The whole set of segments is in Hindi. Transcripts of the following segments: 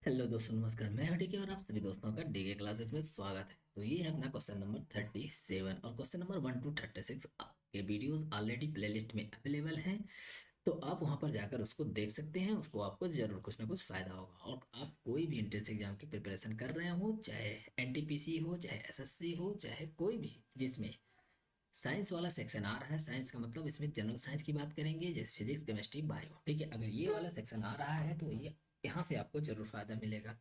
हेलो दोस्तों, नमस्कार। मैं हूं डीके और आप सभी दोस्तों का डीके क्लासेस में स्वागत है। तो ये है अपना क्वेश्चन नंबर 37 और क्वेश्चन नंबर 1 to 36 के वीडियोस ऑलरेडी प्लेलिस्ट में अवेलेबल हैं। तो आप वहां पर जाकर उसको देख सकते हैं। उसको आपको जरूर कुछ ना कुछ फायदा होगा। और आप कोई भी एंट्रेंस एग्जाम की प्रिपरेशन कर रहे हो, चाहे एनटीपीसी हो, चाहे एसएससी हो, चाहे कोई भी जिसमें साइंस वाला सेक्शन आ रहा है। साइंस का मतलब इसमें जनरल साइंस की बात करेंगे, जैसे फिजिक्स, केमिस्ट्री, बायो। ठीक है, अगर ये वाला सेक्शन आ रहा है तो ये यहाँ से आपको जरूर फायदा मिलेगा।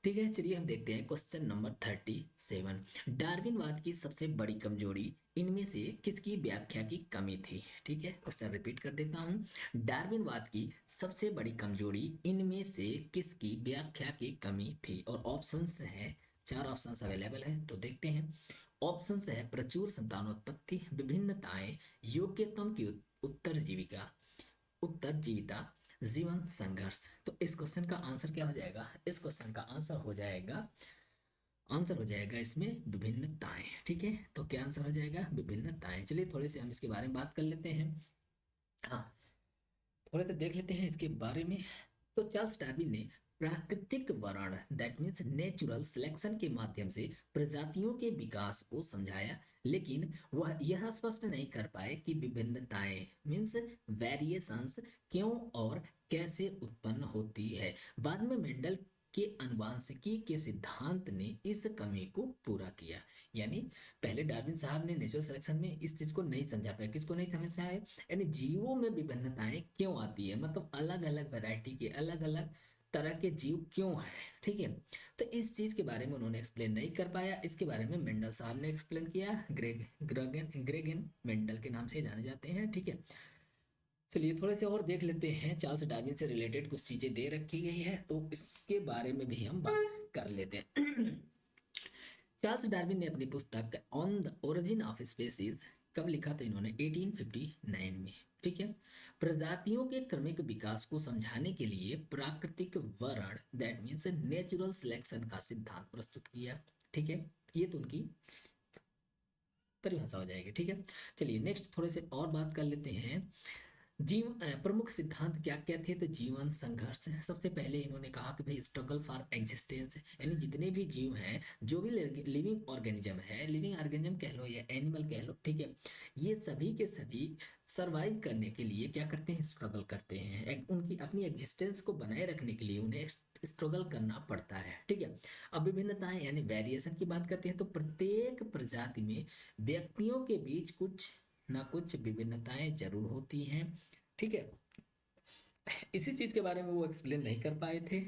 ठीक है, चलिए हम देखते हैं क्वेश्चन नंबर 37। डार्विनवाद की सबसे बड़ी कमजोरी इनमें से किसकी व्याख्या की कमी थी। ठीक है, क्वेश्चन रिपीट कर देता हूँ। डार्विनवाद की सबसे बड़ी कमजोरी इनमें से किसकी व्याख्या की कमी थी। और ऑप्शंस है, चार ऑप्शंस अवेलेबल है, तो देखते हैं। ऑप्शंस है प्रचुर संतानोत्पत्ति, विभिन्नताएं, योग्यतम की उत्तरजीविका उत्तरजीविता, जीवन संघर्ष। तो इस क्वेश्चन का आंसर क्या हो जाएगा? इस क्वेश्चन का आंसर हो जाएगा इसमें विभिन्नताएं। ठीक है, तो क्या आंसर हो जाएगा? विभिन्नताएं। चलिए थोड़े से हम इसके बारे में बात कर लेते हैं। हाँ, थोड़े से देख लेते हैं इसके बारे में। तो चार्ल्स डार्विन ने प्राकृतिक वर्ण, दैट मीन्स नेचुरल सिलेक्शन के माध्यम से प्रजातियों के विकास को समझाया, लेकिन वह यह स्पष्ट नहीं कर पाए कि विभिन्नताएं मीन्स वेरिएशंस क्यों और कैसे उत्पन्न होती है। बाद में मेंडल के अनुवांशिकी के सिद्धांत ने इस कमी को पूरा किया। यानी पहले डार्विन साहब ने नेचुरल सिलेक्शन में इस चीज को नहीं समझा पाया। किसको नहीं समझ पाया? यानी जीवों में विभिन्नताएं क्यों आती है, मतलब अलग अलग वैरायटी के अलग अलग तरह के जीव क्यों है। ठीक है, तो इस चीज के बारे में उन्होंने एक्सप्लेन नहीं कर पाया। इसके बारे में मेंडल साहब ने एक्सप्लेन किया। ग्रेगन मेंडल के नाम से जाने जाते हैं। ठीक है, चलिए थोड़े से और देख लेते हैं। चार्ल्स डार्विन से रिलेटेड कुछ चीजें दे रखी गई है, तो इसके बारे में भी हम बात कर लेते हैं। चार्ल्स डार्विन ने अपनी पुस्तक on the origin of species कब लिखा था? इन्होंने 1859 में। ठीक है, प्रजातियों के क्रमिक विकास को समझाने के लिए प्राकृतिक वर्ण, दैट मीन्स नेचुरल सिलेक्शन का सिद्धांत प्रस्तुत किया। ठीक है, ये तो उनकी परिभाषा हो जाएगी। ठीक है, चलिए नेक्स्ट थोड़े से और बात कर लेते हैं। प्रमुख सिद्धांत क्या क्या थे? तो जीवन संघर्ष। सबसे पहले इन्होंने कहा कि भाई स्ट्रगल फॉर एग्जिस्टेंस, यानी जितने भी जीव हैं, जो भी लिविंग ऑर्गेनिज्म है, लिविंग ऑर्गेनिज्म कह लो या एनिमल कह लो, ठीक है, ये सभी के सभी सरवाइव करने के लिए क्या करते हैं? स्ट्रगल करते हैं। उनकी अपनी एग्जिस्टेंस को बनाए रखने के लिए उन्हें स्ट्रगल करना पड़ता है। ठीक है, अब विभिन्नताएं यानी वेरिएशन की बात करते हैं, तो प्रत्येक प्रजाति में व्यक्तियों के बीच कुछ ना कुछ विभिन्नताएं जरूर होती हैं। ठीक है, इसी चीज के बारे में वो एक्सप्लेन नहीं कर पाए थे।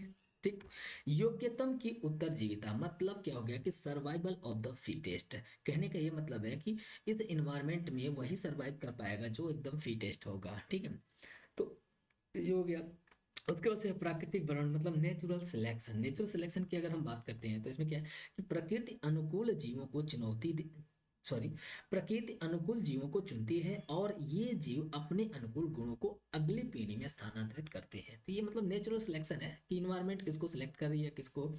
ठीक, योग्यतम की उत्तरजीविता मतलब क्या हो गया कि सर्वाइवल ऑफ द फिटेस्ट। कहने का ये मतलब है कि इस इन्वायरमेंट में वही सर्वाइव कर पाएगा जो एकदम फिटेस्ट होगा। ठीक है, तो ये हो गया। उसके बाद से प्राकृतिक वर्ण मतलब नेचुरल सिलेक्शन। नेचुरल सिलेक्शन की अगर हम बात करते हैं तो इसमें क्या है कि प्रकृति अनुकूल जीवों को सॉरी प्रकृति अनुकूल जीवों को चुनती है और ये जीव अपने अनुकूल गुणों को अगली पीढ़ी में स्थानांतरित करते हैं। तो ये मतलब नेचुरल सिलेक्शन है कि इन्वायरमेंट किसको सिलेक्ट कर रही है, किसको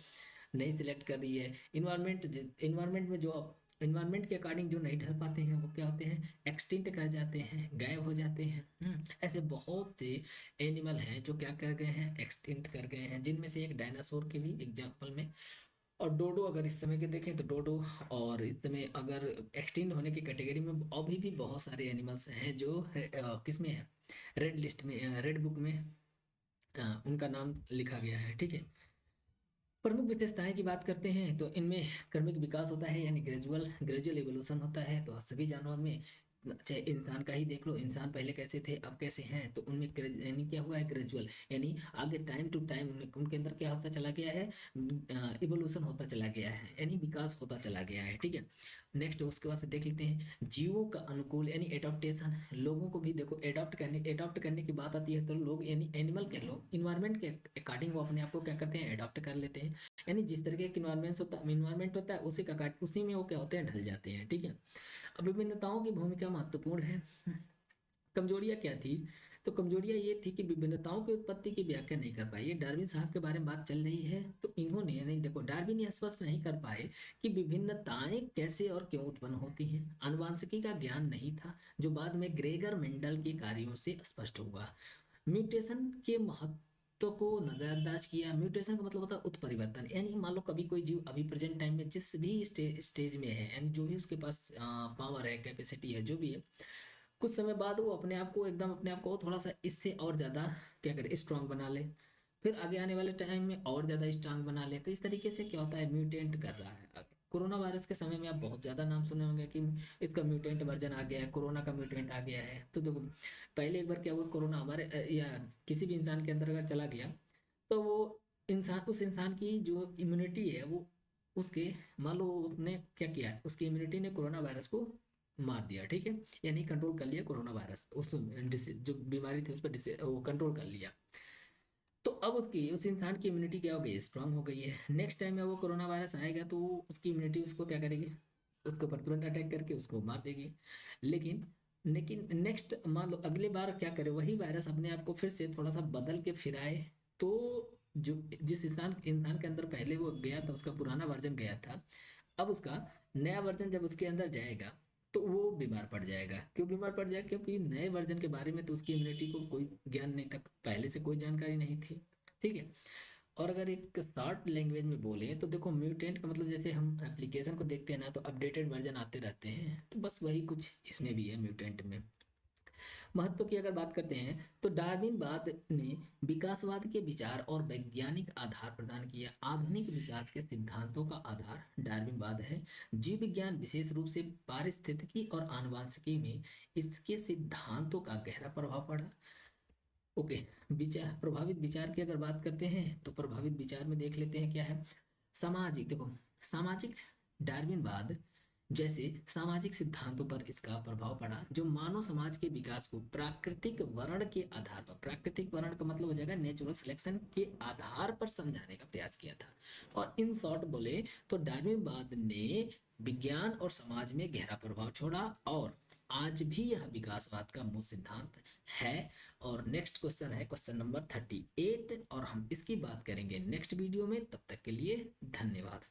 नहीं सिलेक्ट कर रही है। इन्वायरमेंट में जो इन्वायरमेंट के अकॉर्डिंग जो नहीं ढल पाते हैं वो क्या होते हैं? एक्सटिंक्ट कर जाते हैं, गायब हो जाते हैं। ऐसे बहुत से एनिमल हैं जो क्या कर गए हैं? एक्सटिंक्ट कर गए हैं, जिनमें से एक डायनासोर के भी एग्जाम्पल में। और डोडो अगर इस समय के देखें तो डोडो, और इस समय अगर एक्सटिंक्ट होने की कैटेगरी में अभी भी बहुत सारे एनिमल्स हैं जो किस में है? रेड लिस्ट में, रेड बुक में उनका नाम लिखा गया है। ठीक है, प्रमुख विशेषताएं की बात करते हैं तो इनमें क्रमिक विकास होता है, यानी ग्रेजुअल एवोल्यूशन होता है। तो सभी जानवर में, चाहे इंसान का ही देख लो, इंसान पहले कैसे थे अब कैसे हैं, तो उनमें यानी क्या हुआ है? ग्रेजुअल, यानी आगे टाइम टू टाइम उनके अंदर क्या होता चला गया है? इवोल्यूशन होता चला गया है, यानी विकास होता चला गया है। ठीक है, नेक्स्ट उसके बाद से देख लेते हैं जीवों का अनुकूल यानी एडॉप्टेशन। लोगों को भी देखो एडॉप्ट करने की बात आती है तो लोग यानी एनिमल कह लो, इन्वायरमेंट के अकॉर्डिंग वो अपने आप को क्या करते हैं? एडॉप्ट कर लेते हैं। यानी जिस तरीके का इन्वायरमेंट होता है उसी में वो क्या होते हैं? ढल जाते हैं। ठीक है, अब विभिन्नताओं की भूमिका महत्वपूर्ण है। कमजोरियां क्या थी? तो कमजोरियां ये थी कि विभिन्नताओं की उत्पत्ति की व्याख्या नहीं कर पाई। ये डार्विन साहब के बारे में बात चल रही है, तो इन्होंने नहीं, देखो डार्विन ये स्पष्ट नहीं कर पाए कि विभिन्नताएं कैसे और क्यों उत्पन्न होती हैं। आनुवंशिकी का ज्ञान नहीं था, जो बाद में ग्रेगर मेंडल के कार्यों से स्पष्ट हुआ। म्यूटेशन के महत्व महत्व को नजरअंदाज किया। म्यूटेशन का मतलब होता है उत्परिवर्तन, यानी मान लो कभी कोई जीव अभी प्रेजेंट टाइम में जिस भी स्टेज में है, यानी जो भी उसके पास पावर है, कैपेसिटी है, जो भी है, कुछ समय बाद वो अपने आप को थोड़ा सा इससे और ज़्यादा क्या करे, स्ट्रांग बना ले, फिर आगे आने वाले टाइम में और ज़्यादा स्ट्रांग बना ले। तो इस तरीके से क्या होता है, म्यूटेंट कर रहा है। कोरोना वायरस के समय में आप बहुत ज़्यादा नाम सुने होंगे कि इसका म्यूटेंट वर्जन आ गया है, कोरोना का म्यूटेंट आ गया है। तो देखो पहले एक बार क्या हुआ, कोरोना हमारे या किसी भी इंसान के अंदर अगर चला गया, तो वो उस इंसान की जो इम्यूनिटी है वो उसके, मान लो उसने क्या किया, उसकी इम्यूनिटी ने कोरोना वायरस को मार दिया, ठीक है, यानी कंट्रोल कर लिया कोरोना वायरस, उस जो बीमारी थी उस पर वो कंट्रोल कर लिया। तो अब उस इंसान की इम्यूनिटी क्या हो गई, स्ट्रांग हो गई है। नेक्स्ट टाइम में वो कोरोना वायरस आएगा तो उसकी इम्यूनिटी उसको क्या करेगी, उसके ऊपर तुरंत अटैक करके उसको मार देगी। लेकिन लेकिन नेक्स्ट मान लो अगले बार क्या करे, वही वायरस अपने आप को फिर से थोड़ा सा बदल के फिर आए, तो जो जिस इंसान इंसान के अंदर पहले वो गया था, उसका पुराना वर्जन गया था, अब उसका नया वर्जन जब उसके अंदर जाएगा तो वो बीमार पड़ जाएगा। क्यों बीमार पड़ जाएगा, क्योंकि नए वर्जन के बारे में तो उसकी इम्यूनिटी को कोई ज्ञान नहीं, तक पहले से कोई जानकारी नहीं थी, ठीक है। और अगर एक शॉर्ट लैंग्वेज में बोले तो देखो, म्यूटेंट का मतलब जैसे हम एप्लीकेशन को देखते हैं ना, तो अपडेटेड वर्जन आते रहते हैं, तो बस वही कुछ इसमें भी है म्यूटेंट में। महत्व की अगर बात करते हैं तो डार्विनवाद ने विकासवाद के विचार और वैज्ञानिक आधार प्रदान किया। आधुनिक विकास के सिद्धांतों का आधार डार्विनवाद है। जीव विज्ञान विशेष रूप से पारिस्थितिकी और आनुवंशिकी में इसके सिद्धांतों का गहरा प्रभाव पड़ा। ओके, विचार प्रभावित विचार की अगर बात करते हैं तो प्रभावित विचार में देख लेते हैं क्या है। सामाजिक, देखो सामाजिक, डार्विनवाद जैसे सामाजिक सिद्धांतों पर इसका प्रभाव पड़ा, जो मानव समाज के विकास को प्राकृतिक वर्ण के आधार पर, प्राकृतिक वर्ण का मतलब हो जाएगा नेचुरल सिलेक्शन के आधार पर समझाने का प्रयास किया था। और इन शॉर्ट बोले तो डार्विनवाद ने विज्ञान और समाज में गहरा प्रभाव छोड़ा, और आज भी यह विकासवाद का मूल सिद्धांत है। और नेक्स्ट क्वेश्चन है क्वेश्चन नंबर 38, और हम इसकी बात करेंगे नेक्स्ट वीडियो में। तब तक के लिए धन्यवाद।